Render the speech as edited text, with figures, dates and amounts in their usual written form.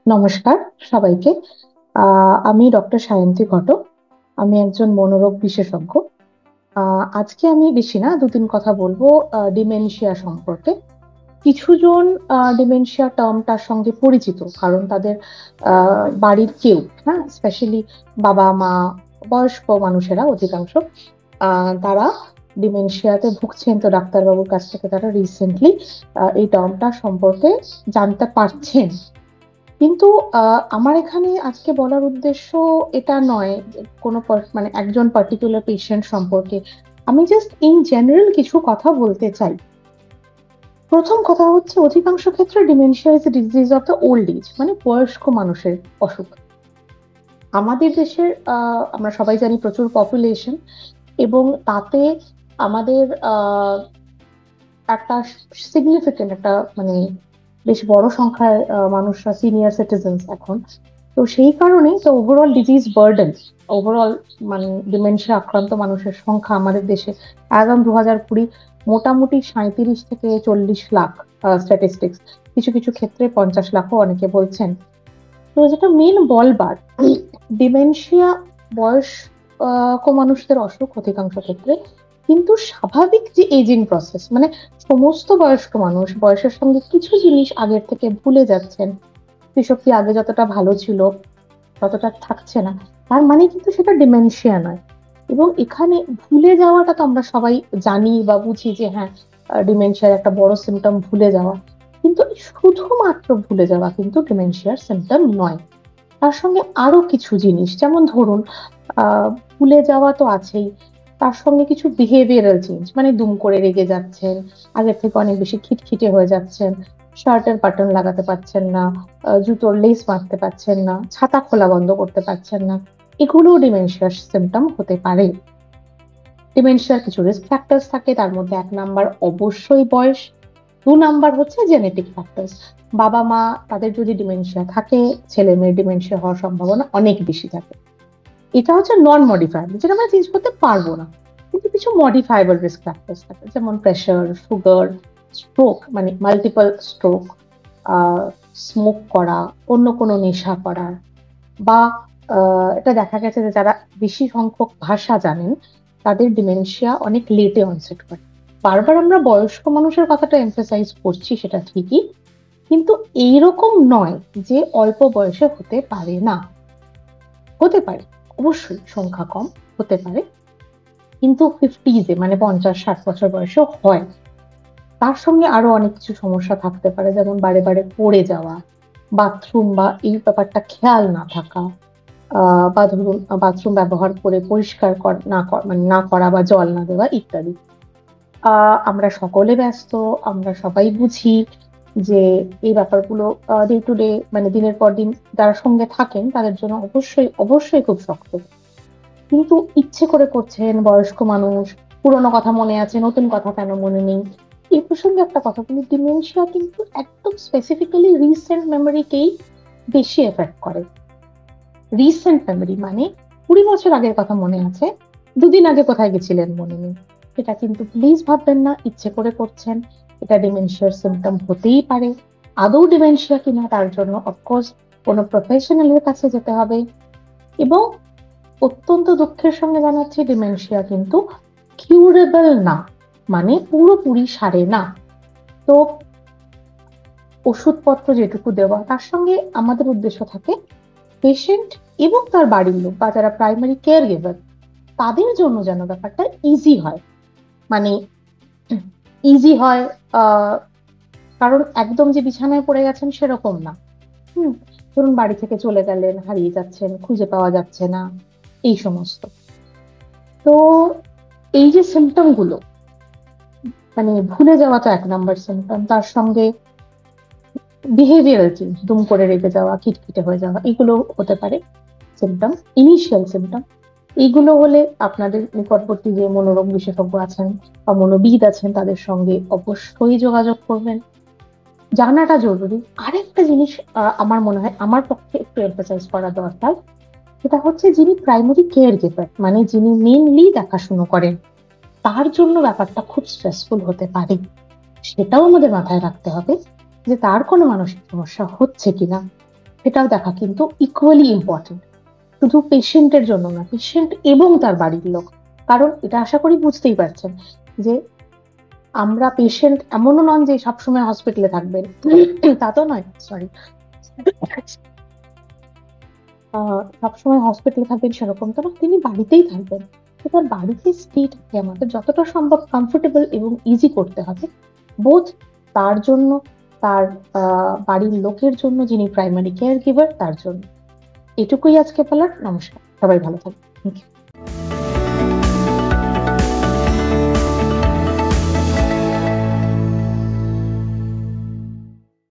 নমস্কার সবাইকে। আমি ডক্টর সায়ন্তী ঘটক। আমি একজন মনোরোগ বিশেষজ্ঞ। আজকে আমি বেশি না 2-3 কথা বলবো ডিমেনশিয়া সম্পর্কে। কিছু জন ডিমেনশিয়া টার্মটার সঙ্গে পরিচিত, কারণ তাদের বাড়ির কেউ, হ্যাঁ, স্পেশালি বাবা মা, বয়স্ক মানুষেরা অধিকাংশ তারা ডিমেনশিয়াতে ভুগছেন। তো ডাক্তারবাবুর কাছ থেকে তারা রিসেন্টলি এই টার্মটা সম্পর্কে জানতে পারছেন। কিন্তু আমার এখানে আজকে বলার উদ্দেশ্য এটা নয় যে কোনো মানে একজন পার্টিকুলার পেশেন্ট সম্পর্কে। আমি জাস্ট ইন জেনারেল কিছু কথা বলতে চাই। প্রথম কথা হচ্ছে, অধিকাংশ ক্ষেত্রে dementia is a disease of the old age, মানে বয়স্ক মানুষের অসুখ। আমাদের দেশের আমরা সবাই জানি প্রচুর পপুলেশন, এবং তাতে আমাদের একটা সিগনিফিকেন্ট একটা মানে বেশ বড় সংখ্যায় মানুষরা সিনিয়র সিটিজেন্স এখন। তো সেই কারণেই তো ওভারঅল ডিজিজ বার্ডেন, ওভারঅল মানে ডিমেনশিয়া আক্রান্ত মানুষের সংখ্যা আমাদের দেশে একদম 2020 মোটামুটি 37 থেকে 40 লাখ স্ট্যাটিস্টিক্স। কিছু কিছু ক্ষেত্রে 50 লাখও অনেকে বলছেন। তো যেটা মেন বলবার, ডিমেনশিয়া বয়স্ক মানুষদের অসুখ অধিকাংশ ক্ষেত্রে, কিন্তু স্বাভাবিক যে এজিং প্রসেস, মানে সমস্ত বয়স্ক মানুষ বয়সের সঙ্গে কিছু জিনিস আগের থেকে ভুলে যাচ্ছেন। স্মৃতিশক্তি আগে যতটা ভালো ছিল ততটা থাকছে না, তার মানে কিন্তু সেটা ডিমেনশিয়া নয়। এবং এখানে ভুলে যাওয়াটা তো আমরা সবাই জানি বা বুঝি যে হ্যাঁ, ডিমেনশিয়ার একটা বড় সিমটম ভুলে যাওয়া। কিন্তু শুধুমাত্র ভুলে যাওয়া কিন্তু ডিমেনশিয়ার সিমটম নয়। তার সঙ্গে আরো কিছু জিনিস, যেমন ধরুন ভুলে যাওয়া তো আছেই, তার সঙ্গে কিছু বিহেভিয়ারাল চেঞ্জ, মানে দুম করে রেগে যাচ্ছেন, আগের থেকে অনেক বেশি খিটখিটে হয়ে যাচ্ছেন, শার্টের বাটন লাগাতে পারছেন না, জুতোর লেস মারতে পারছেন না, ছাতা খোলা বন্ধ করতে পারছেন না। এগুলো ডিমেনশিয়ার সিমটম হতে পারে। ডিমেনশিয়ার কিছু রিস্ক ফ্যাক্টরস থাকে, তার মধ্যে 1 নাম্বার অবশ্যই বয়স, 2 নাম্বার হচ্ছে জেনেটিক ফ্যাক্টরস। বাবা মা তাদের যদি ডিমেনশিয়া থাকে, ছেলে মেয়ের ডিমেনশিয়া হওয়ার সম্ভাবনা অনেক বেশি থাকে। এটা হচ্ছে নন মডিফায়েবল, যেটা আমরা চেঞ্জ করতে পারবো না। কিন্তু কিছু মডিফায়েবল রিস্ক ফ্যাক্টরস থাকে, যেমন প্রেশার, সুগার, স্ট্রোক, মানে মাল্টিপল স্ট্রোক, স্মোক করা, অন্য কোনো নেশা করা, বা এটা দেখা গেছে যে যারা বেশি সংখ্যক ভাষা জানেন তাদের ডিমেনশিয়া অনেক লেটে অনসেট করে। বারবার আমরা বয়স্ক মানুষের কথাটা এমফেসাইজ করছি, সেটা ঠিকই, কিন্তু এইরকম নয় যে অল্প বয়সে হতে পারে না। হতে পারে, অবশ্যই সংখ্যা কম, হতে পারে, কিন্তু 50s মানে 50-60 বছর বয়সেও হয়। তার সঙ্গে আরো অনেক কিছু সমস্যা থাকতে পারে, যেমন বারে বারে পড়ে যাওয়া, বাথরুম বা এই ব্যাপারটা খেয়াল না থাকা, বা ধরুন বাথরুম ব্যবহার করে পরিষ্কার মানে না করা বা জল না দেওয়া ইত্যাদি। আমরা সকলে ব্যস্ত, আমরা সবাই বুঝি যে এই ব্যাপারগুলো ডে টু ডে, মানে দিনের পর দিন যারা সঙ্গে থাকেন তাদের জন্য অবশ্যই অবশ্যই খুব শক্ত। কিন্তু ইচ্ছে করে করছেন বয়স্ক মানুষ, পুরোনো কথা মনে আছে, নতুন কথা কেন মনে নেই। এই প্রসঙ্গে একটা কথা বলি, ডিমেনশিয়া কিন্তু একদম স্পেসিফিক্যালি রিসেন্ট মেমোরিকেই বেশি এফেক্ট করে। রিসেন্ট মেমোরি মানে 20 বছর আগের কথা মনে আছে, 2 দিন আগে কোথায় গেছিলেন মনে নেই। এটা কিন্তু প্লিজ ভাববেন না ইচ্ছে করে করছেন। এটা ডিমেনশিয়ার সিমটম হতেই পারে। আদৌ ডিমেনশিয়া কিনা তার জন্য অফকোর্স কোনো প্রফেশনালের কাছে যেতে হবে। এবং অত্যন্ত দুঃখের সঙ্গে জানাচ্ছি, ডিমেনশিয়া কিন্তু কিউরেবল না, মানে পুরোপুরি সারে না। তো ওষুধপত্র যেটুকু দেওয়া, তার সঙ্গে আমাদের উদ্দেশ্য থাকে পেশেন্ট এবং তার বাড়ির লোক বা যারা প্রাইমারি কেয়ার গিভার, তাদের জন্য যেন ব্যাপারটা ইজি হয়। মানে ইজি হয়, কারণ একদম যে বিছানায় পড়ে গেছেন সেরকম না। হুম, ধরুন বাড়ি থেকে চলে গেলেন, হারিয়ে যাচ্ছেন, খুঁজে পাওয়া যাচ্ছে না, এই সমস্ত। তো এই যে সিমটম গুলো, মানে ভুলে যাওয়া তো 1 নাম্বার সিমটম, তার সঙ্গে বিহেভিয়ারাল চেঞ্জ, দুম করে রেগে যাওয়া, খিটখিটে হয়ে যাওয়া, এগুলো হতে পারে সিমটম, ইনিশিয়াল সিমটম। এইগুলো হলে আপনাদের নিকটবর্তী যে মনোরোগ বিশেষজ্ঞ আছেন বা মনোবিদ আছেন তাদের সঙ্গে অবশ্যই যোগাযোগ করবেন। জানাটা জরুরি। আরেকটা জিনিস আমার মনে হয় আমার পক্ষে একটু এমফাসাইজ করা দরকার, সেটা হচ্ছে যিনি প্রাইমারি কেয়ার গিভার, মানে যিনি মেইনলি দেখাশুনো করেন, তার জন্য ব্যাপারটা খুব স্ট্রেসফুল হতে পারে। সেটাও আমাদের মাথায় রাখতে হবে যে তার কোনো মানসিক সমস্যা হচ্ছে কিনা। সেটাও দেখা কিন্তু ইকুয়ালি ইম্পর্টেন্ট। শুধু পেশেন্টের জন্য না, পেশেন্ট এবং তার বাড়ির লোক। কারণ এটা আশা করি বুঝতেই পারছেন যে আমরা পেশেন্ট এমনও নন যে সবসময় হসপিটালে থাকবেন, তা তো নয়, সরি, সবসময় হসপিটালে থাকবেন সেরকম তো না, তিনি বাড়িতেই থাকবেন। তো তার বাড়িতে স্টেটাকে আমাদের যতটা সম্ভব কমফোর্টেবল এবং ইজি করতে হবে, বোধ তার জন্য, তার বাড়ির লোকের জন্য যিনি প্রাইমারি কেয়ার গিভার তার জন্য। এটুকুই আজকে বলার। নমস্কার, সবাই ভালো থাকবেন। Thank you.